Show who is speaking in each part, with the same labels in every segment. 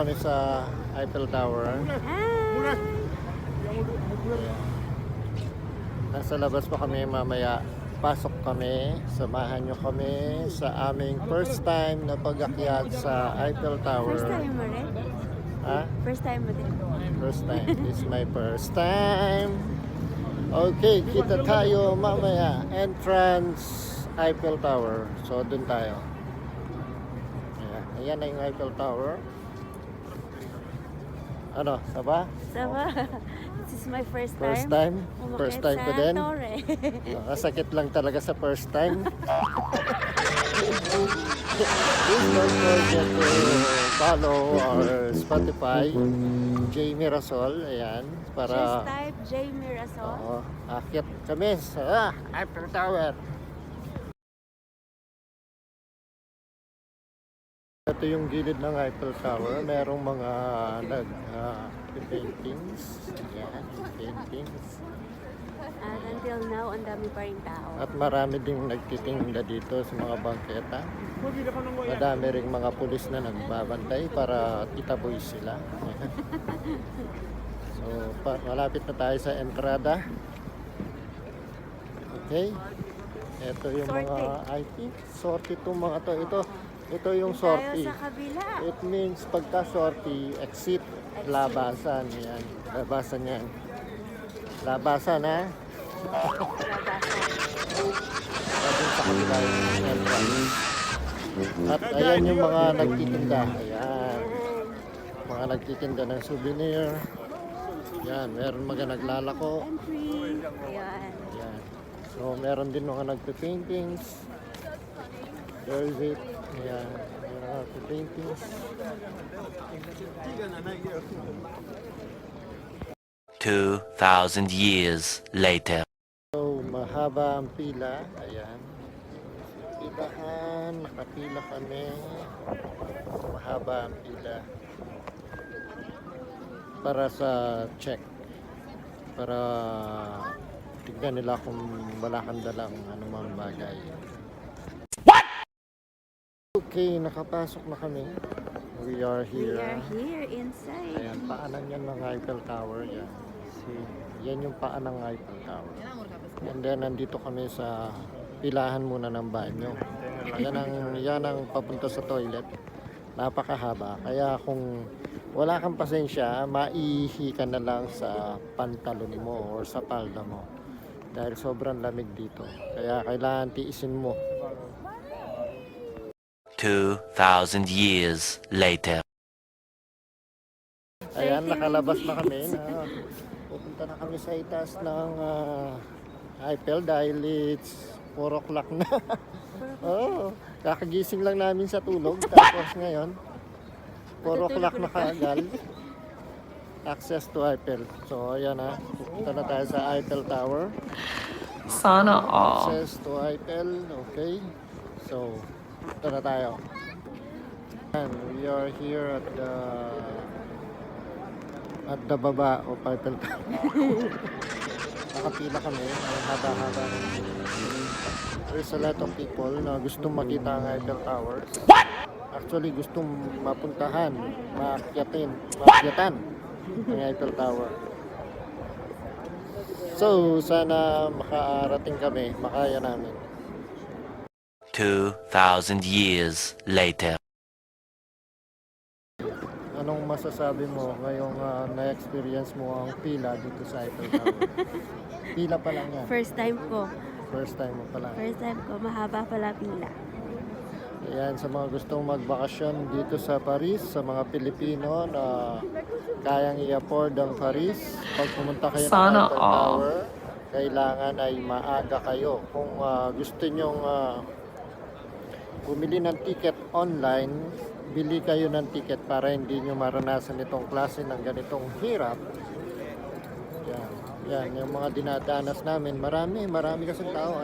Speaker 1: kami sa Eiffel Tower.
Speaker 2: Ah,
Speaker 1: Nasa labas pa kami mamaya. Pasok kami. Samahan nyo kami sa aming first time na pag-akyat sa Eiffel Tower.
Speaker 2: first time mo rin?
Speaker 1: Ha?
Speaker 2: First time mo din?
Speaker 1: First time. This is my first time. Okay, kita tayo mamaya. Entrance Eiffel Tower. So, dun tayo. Ayan, ayan na yung Eiffel Tower. Ano, saba?
Speaker 2: Saba. This is my first time.
Speaker 1: First time?
Speaker 2: Umakyat
Speaker 1: First time ko
Speaker 2: sa
Speaker 1: din.
Speaker 2: Torre.
Speaker 1: Sakit lang talaga sa first time. Please don't forget to follow our Spotify, Jamie Rasol. Ayan,
Speaker 2: Just
Speaker 1: para
Speaker 2: type Jamie Rasol.
Speaker 1: akyat kami sa Eiffel Tower. Ito yung gilid ng Eiffel Tower. Merong mga paintings. Ayan, paintings.
Speaker 2: At until now, ang dami pa rin tao.
Speaker 1: At marami ding nagtitinda dito sa mga bangketa. Madami ring mga pulis na nagbabantay para itaboy sila. So, malapit na tayo sa entrada. Okay. Ito yung mga, I think, sortie itong mga to. Ito yung sortie.
Speaker 2: Tayo sa kabila.
Speaker 1: It means pagka sortie, exit, labasan. Yan. Labasan yan. Labasan, ha? Labasan sa kabila yung entrance. At ayan yung mga nagtitinda. Ayan. Mga nagtitinda ng souvenir. Ayan. Meron mga naglalako.
Speaker 2: Entry. Ayan.
Speaker 1: Ayan. So, meron din mga nagpe-paintings. There is it. Ayan. Meron mga nagpe-paintings.
Speaker 3: 2,000 years later.
Speaker 1: So, mahaba ang pila. Ayan. Pilahan. Nakapila kami. Mahaba ang pila. Para sa check. Para tignan nila kung wala kang dalang anumang bagay. What? Okay, nakapasok na kami. We are
Speaker 2: We
Speaker 1: here.
Speaker 2: are here inside.
Speaker 1: Ayan, paanan yan ng Eiffel Tower. Yan. See, yan yung paan ng Eiffel Tower. And then, nandito kami sa pilahan muna ng banyo. Yan ang papunta sa toilet. Napakahaba. Kaya kung wala kang pasensya, maihi ka na lang sa pantalon mo or sa palda mo. Dahil sobrang lamig dito. Kaya kailangan tiisin mo.
Speaker 3: 2,000 years later.
Speaker 1: Ayan, nakalabas na kami. Pupunta na kami sa itaas ng Eiffel dahil it's 4 o'clock na. Oh, kakagising lang namin sa tulog. Tapos ngayon, 4 o'clock na kaagad. Access to Eiffel. So, ayan na. Pupunta na tayo sa Eiffel Tower.
Speaker 4: Sana all.
Speaker 1: Access to Eiffel. Okay. So, punta na tayo. And we are here at the baba of Eiffel Tower. Nakapila kami. Ang haba-haba. There's a lot of people na gustong makita ang Eiffel Tower. What? Actually, gustong mapuntahan, maakyatan ang Eiffel Tower. So, sana makarating kami, makaya namin.
Speaker 3: 2,000 years later.
Speaker 1: Anong masasabi mo ngayong na-experience mo ang pila dito sa Eiffel Tower? Pila pa lang yan.
Speaker 2: First time ko.
Speaker 1: First time mo pa lang.
Speaker 2: First time ko. Mahaba pala pila.
Speaker 1: Ayan, sa mga gustong magbakasyon dito sa Paris, sa mga Pilipino na kayang i-afford ang Paris, pag pumunta kayo ng
Speaker 4: Sana
Speaker 1: Eiffel
Speaker 4: all.
Speaker 1: Tower, kailangan ay maaga kayo. Kung gusto nyong bumili ng ticket online, bili kayo ng ticket para hindi nyo maranasan itong klase ng ganitong hirap. Yan, yung mga dinadanas namin. Marami kasing tao.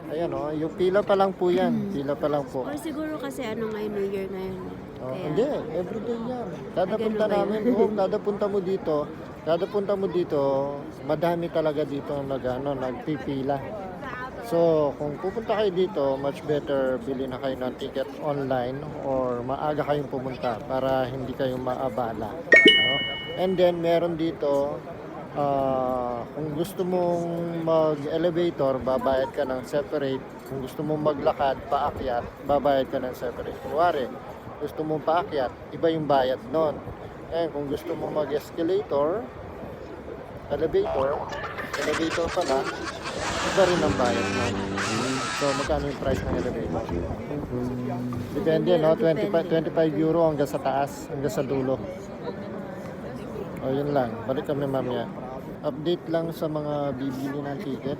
Speaker 1: Ayan o, yung pila pa lang po yan. Pila pa lang po.
Speaker 2: Or siguro kasi ano ngayon, New Year ngayon. Kaya,
Speaker 1: Hindi, everyday yan. Kada
Speaker 2: ganun
Speaker 1: punta
Speaker 2: ba yun?
Speaker 1: namin, kada punta mo dito, madami talaga dito nagpipila. So, kung pupunta kayo dito, much better bili na kayo ng ticket online or maaga kayong pumunta para hindi kayo maabala. No? And then, meron dito, kung gusto mong mag-elevator, babayad ka ng separate. Kung gusto mong maglakad, paakyat, babayad ka ng separate. Kunwari, gusto mong paakyat, iba yung bayad nun. And kung gusto mong mag-escalator, elevator pala, iba rin ang bayad nun. So, magkano yung price ng elevator? Depende, no? 25 euro hanggang sa taas, hanggang sa dulo. O, yun lang. Balik kami mamaya. Update lang sa mga bibili ng ticket.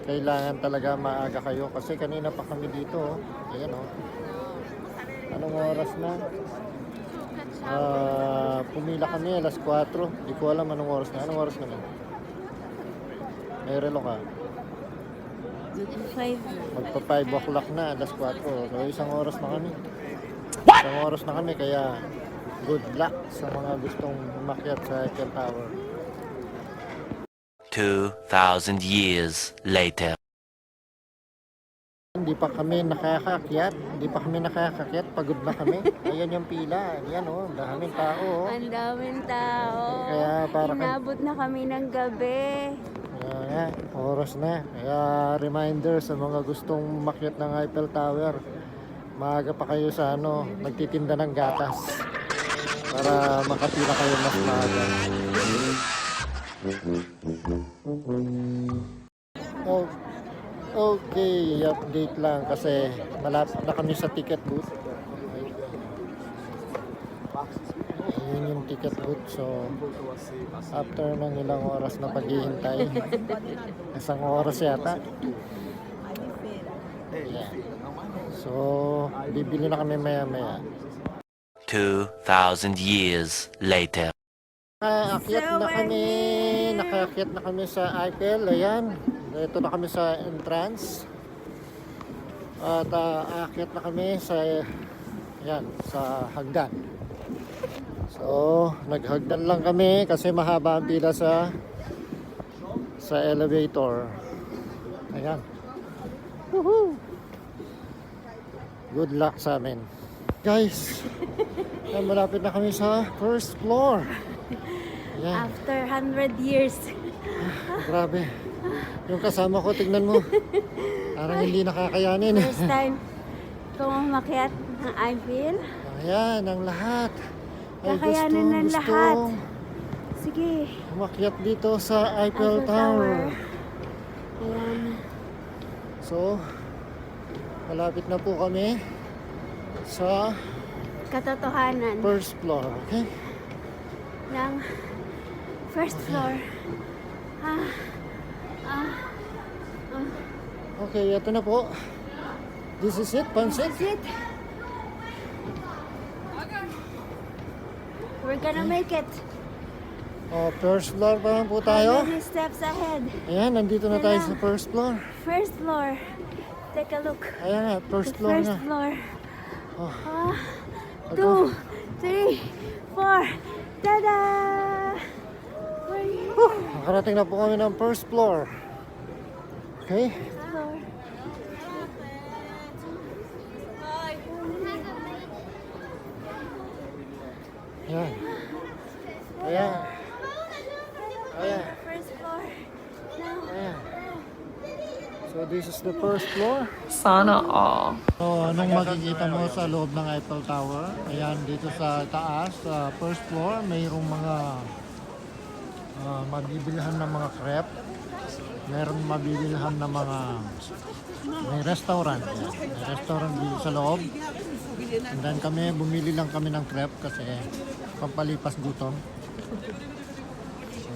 Speaker 1: Kailangan talaga maaga kayo kasi kanina pa kami dito. Oh. Ayan, oh. Anong oras na? Pumila kami alas 4. Di ko alam anong oras na. Anong oras naman? May relo ka. Magpa 5 o'clock na, alas 4. So, isang oras na kami. Isang oras na kami, kaya good luck sa mga gustong umakyat sa Eiffel Tower.
Speaker 3: 2,000 years later.
Speaker 1: Hindi pa kami nakakakyat, pagod na kami. Ayan yung pila, ayan oh, daming tao. Oh.
Speaker 2: Ang daming tao.
Speaker 1: Kaya para
Speaker 2: Inabot na kami ng gabi.
Speaker 1: Kaya oras na. Kaya reminder sa mga gustong umakyat ng Eiffel Tower. Maaga pa kayo sa nagtitinda ng gatas. Para makapila kayo mas maaga. Okay, update lang kasi malapit na kami sa ticket booth. Yun yung ticket booth. So, after ng ilang oras na paghihintay, isang oras yata. Yeah. So, bibili na kami maya-maya.
Speaker 3: 2,000 years later.
Speaker 1: Nakaakyat na kami sa Eiffel. Ayan, ito na kami sa entrance. At aakyat na kami sa hagdan. So, naghagdan lang kami kasi mahaba ang pila sa elevator. Ayan. Woohoo! Good luck sa amin. Guys, malapit na kami sa first floor. Ayan.
Speaker 2: After 100 years.
Speaker 1: Grabe. Yung kasama ko, tignan mo. Parang hindi nakakayanin.
Speaker 2: First time kung umakyat ng Eiffel.
Speaker 1: Ayan, ang lahat.
Speaker 2: Kakayanin ng lahat. Sige.
Speaker 1: Umakyat dito sa Eiffel Tower.
Speaker 2: Ayan.
Speaker 1: So, malapit na po kami sa
Speaker 2: Katotohanan
Speaker 1: first floor. Okay?
Speaker 2: ng first floor.
Speaker 1: Okay, ito na po. This is it, Pansit.
Speaker 2: That's it. We're gonna make it.
Speaker 1: First floor pa lang po
Speaker 2: How
Speaker 1: tayo.
Speaker 2: many steps ahead?
Speaker 1: Ayan, nandito na tayo sa first floor.
Speaker 2: First floor. Take a look.
Speaker 1: Ayan nga, first
Speaker 2: The
Speaker 1: floor
Speaker 2: first
Speaker 1: na.
Speaker 2: floor.
Speaker 1: Oh.
Speaker 2: 2, 3, 4. Tada! We're here.
Speaker 1: Nakarating na po kami ng first floor. Okay?
Speaker 2: Floor.
Speaker 1: Ayan. Ayan. Ayan.
Speaker 2: First floor. Now.
Speaker 1: Ayan. So this is the first floor.
Speaker 4: Sana all.
Speaker 1: So anong makikita mo sa loob ng Eiffel Tower? Ayan, dito sa taas, sa first floor, mayroong mga mabibilhan ng mga crepe. Meron mabibilhan ng mga may restaurant. Ayan. May restaurant dito sa loob. And then kami, bumili lang kami ng crepe kasi pampalipas gutom.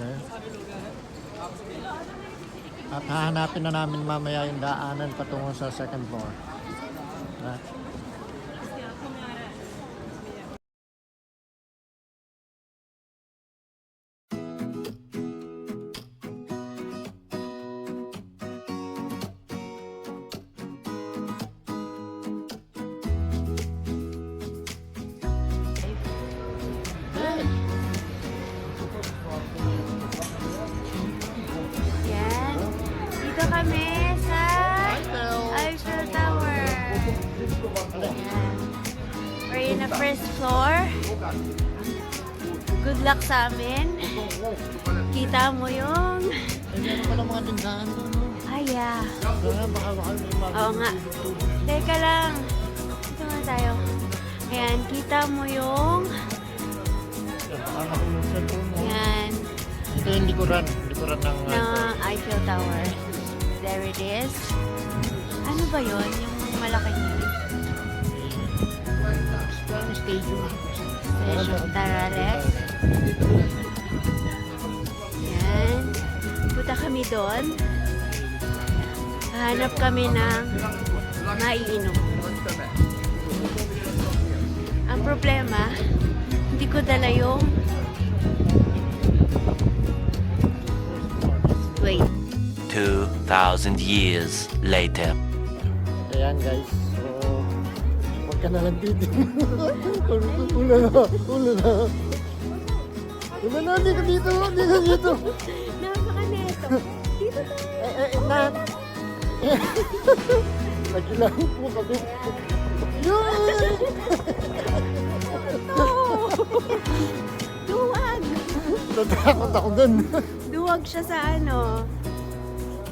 Speaker 1: Okay. At hahanapin na namin mamaya yung daanan patungo sa second floor. Right.
Speaker 2: Yan. Dito kami sa Ayan. We're in the first floor. Good luck sa amin. Kita mo yung...
Speaker 1: Eh, meron pa lang mga tindahan doon, no?
Speaker 2: Ay, yeah.
Speaker 1: Kaya baka may mga...
Speaker 2: Oo nga. Teka lang. Dito muna tayo. Ayan, kita mo yung...
Speaker 1: Baka makulong sa doon, no?
Speaker 2: Ayan.
Speaker 1: Ito yung likuran. Likuran ng...
Speaker 2: Ng Eiffel Tower. There it is. Ano ba yun? Yung malaki niya.
Speaker 1: Parang stadium.
Speaker 2: Tara, let's. Yan. Punta kami doon. Hanap kami ng maiinom. Ang problema, hindi ko dala yung... Wait.
Speaker 3: 2,000 years later.
Speaker 1: Ayan guys, so huwag ka na lang titin. Ula na, ula na. Ula na, di ka dito, di ka dito.
Speaker 2: Napaka-neto. Dito tayo.
Speaker 1: Nat. Nagilang po kami. Yun!
Speaker 2: Duwag!
Speaker 1: Natakot ako dun.
Speaker 2: Duwag siya sa ano.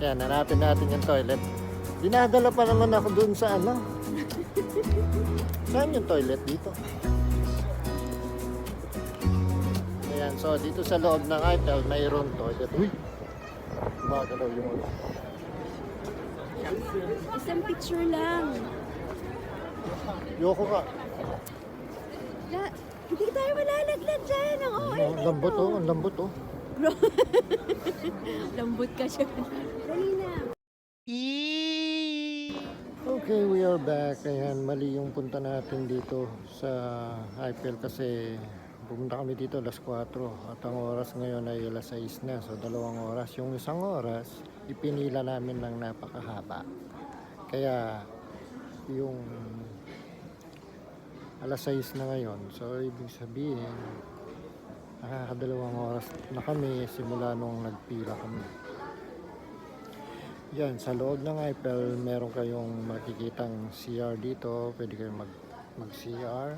Speaker 1: Yan, hanapin natin yung toilet. Dinadala pa naman ako dun sa ano. Saan yung toilet dito? Ayan, so dito sa loob ng Eiffel, mayroon toilet. Uy! Gumagalaw yung ulo.
Speaker 2: Isang picture lang.
Speaker 1: Yoko ka.
Speaker 2: Hindi tayo malalaglag dyan. Ang okay
Speaker 1: Ang lambot oh, ang lambot oh.
Speaker 2: Lambot ka siya. Dali na.
Speaker 1: Okay, we are back. Ayan, mali yung punta natin dito sa Eiffel kasi pumunta kami dito alas 4 at ang oras ngayon ay alas 6 na. So 2 oras. Yung isang oras, ipinila namin ng napakahaba. Kaya yung alas 6 na ngayon. So ibig sabihin, nakakadalawang oras na kami simula nung nagpila kami. Yan, sa loob ng Eiffel, meron kayong makikitang CR dito. Pwede kayong mag-CR.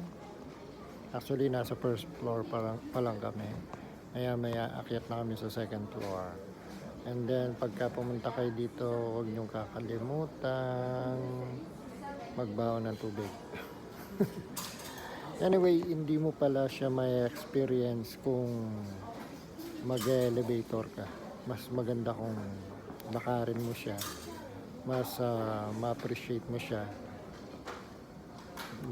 Speaker 1: Actually, nasa first floor pa lang kami. Maya akyat na kami sa second floor. And then, pagka pumunta kayo dito, huwag niyong kakalimutan magbaon ng tubig. Anyway, hindi mo pala siya may experience kung mag-elevator ka. Mas maganda kung lakarin mo siya. Mas ma-appreciate mo siya.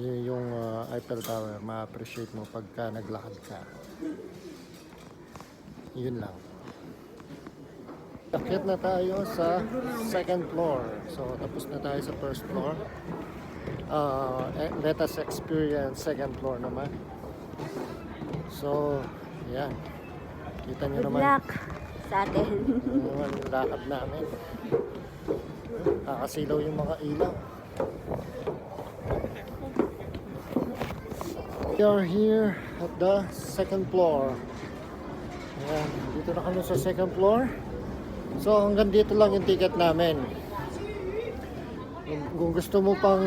Speaker 1: Yung Eiffel Tower, ma-appreciate mo pagka naglakad ka. Yun lang. Akyat na tayo sa second floor. So, tapos na tayo sa first floor. Let us experience second floor naman. So, yan. Kita nyo
Speaker 2: Good
Speaker 1: naman.
Speaker 2: luck sa atin.
Speaker 1: Yung lakad namin. Kakasilaw yung mga ilaw. We are here at the second floor. Ayan, dito na kami sa second floor. So hanggang dito lang yung ticket namin. Kung gusto mo pang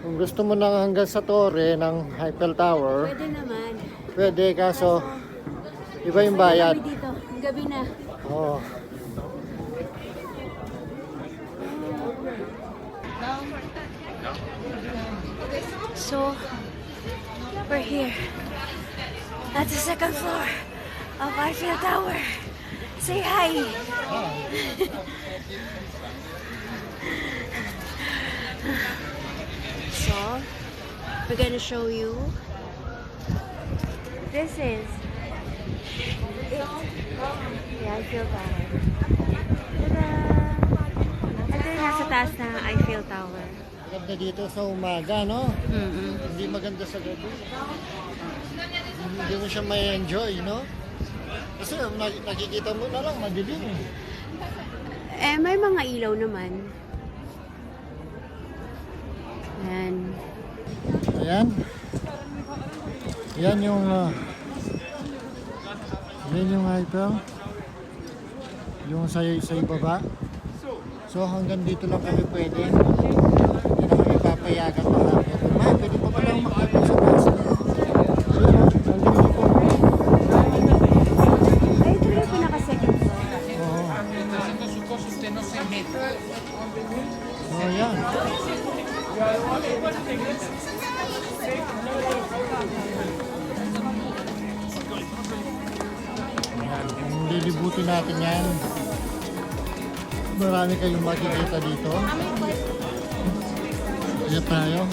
Speaker 1: kung gusto mo na hanggang sa torre ng Eiffel Tower,
Speaker 2: Pwede naman.
Speaker 1: pwede kaso iba yung bayad.
Speaker 2: Gabi dito. Gabi na.
Speaker 1: Oo.
Speaker 2: So, we're here at the second floor of Eiffel Tower. Say hi. So, we're gonna show you. This is the Eiffel Tower. Ta-da! Ito yung nasa taas ng Eiffel Tower.
Speaker 1: Maganda dito sa umaga, no?
Speaker 2: Mm-mm.
Speaker 1: Hindi maganda sa gabi. Hindi mo siya may enjoy, no? Kasi nakikita mo na lang, madilim.
Speaker 2: Eh, may mga ilaw naman. Yan.
Speaker 1: Ayan. Yan yung Eiffel. Yung sa ibaba. So hanggang dito lang kami pwede. Hindi na kami pinapayagan pa namin. Ma, pwede pa pala umakapit sa taas. Ayun, nandun dito.
Speaker 2: Ay, ito yung pinaka-second floor.
Speaker 1: Oo. Oh, yan. Ayan, kung lilibutin natin yan, marami kayong makikita dito. Ayan tayo.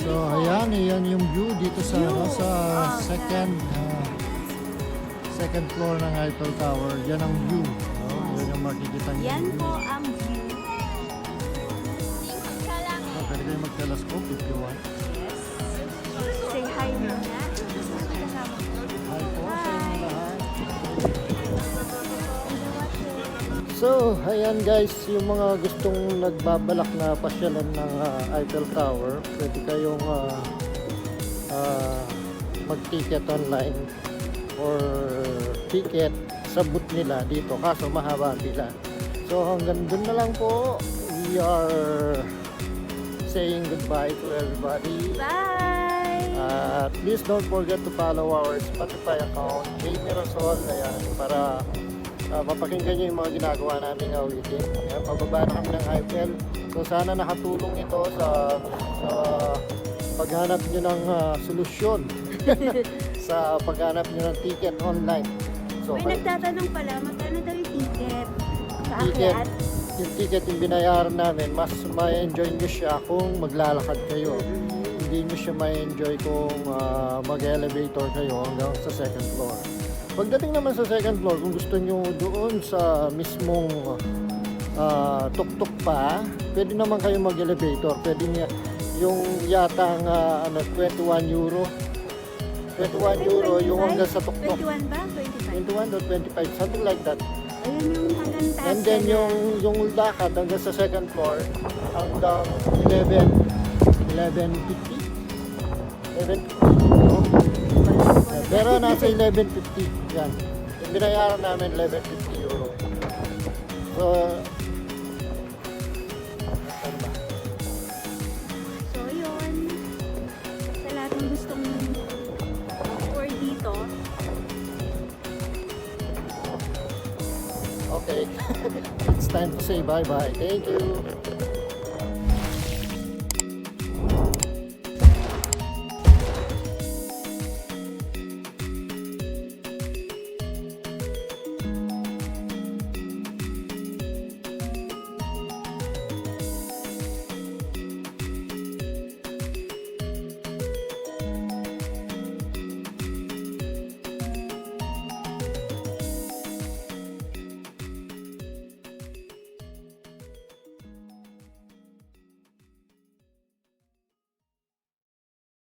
Speaker 1: So, ayan, ayan yung view dito sa, sa second floor ng Eiffel Tower. Yan ang view. Yan yung makikita niyo.
Speaker 2: Yan po ang view.
Speaker 1: Pwede kayo mag-telescope if you want.
Speaker 2: Yes. Say hi muna.
Speaker 1: Hi po sa inyo lahat. So, ayan guys, yung mga gustong nagbabalak na pasyalan ng Eiffel Tower, pwede kayong mag-ticket online or ticket sa booth nila dito, kaso mahaba pila. So, hanggang dun na lang po. We are saying goodbye to everybody.
Speaker 2: Bye!
Speaker 1: Please don't forget to follow our Spotify account, Jamie Rosol, ayan, para mapakinggan nyo yung mga ginagawa namin ulitin. Ayan, pababa na kami ng Eiffel. So sana nakatulong ito sa paghanap nyo ng solusyon sa paghanap nyo ng ticket online. So,
Speaker 2: May nagtatanong pala, magkano daw yung ticket? Sa
Speaker 1: ticket,
Speaker 2: akyat?
Speaker 1: yung ticket yung binayaran namin, mas ma-enjoy nyo siya kung maglalakad kayo. Hindi nyo siya ma-enjoy kung mag-elevator kayo hanggang sa second floor. Pagdating naman sa second floor, kung gusto nyo doon sa mismong tuk-tuk pa, pwede naman kayo mag-elevator. Pwede niya yung yatang 21 euro. 21 euro yung hanggang sa tuk-tuk.
Speaker 2: 21 ba? 25?
Speaker 1: 21 or 25, something like that.
Speaker 2: Ayun yung hanggang taas.
Speaker 1: And then
Speaker 2: na.
Speaker 1: yung lakad hanggang sa second floor hanggang 11.50. Pero nasa 11.50 yan. Yung binayaran namin 11.50 euro. So, ano ba?
Speaker 2: So yun. Sa lahat ng gustong tour dito.
Speaker 1: Okay. It's time to say bye-bye. Thank you.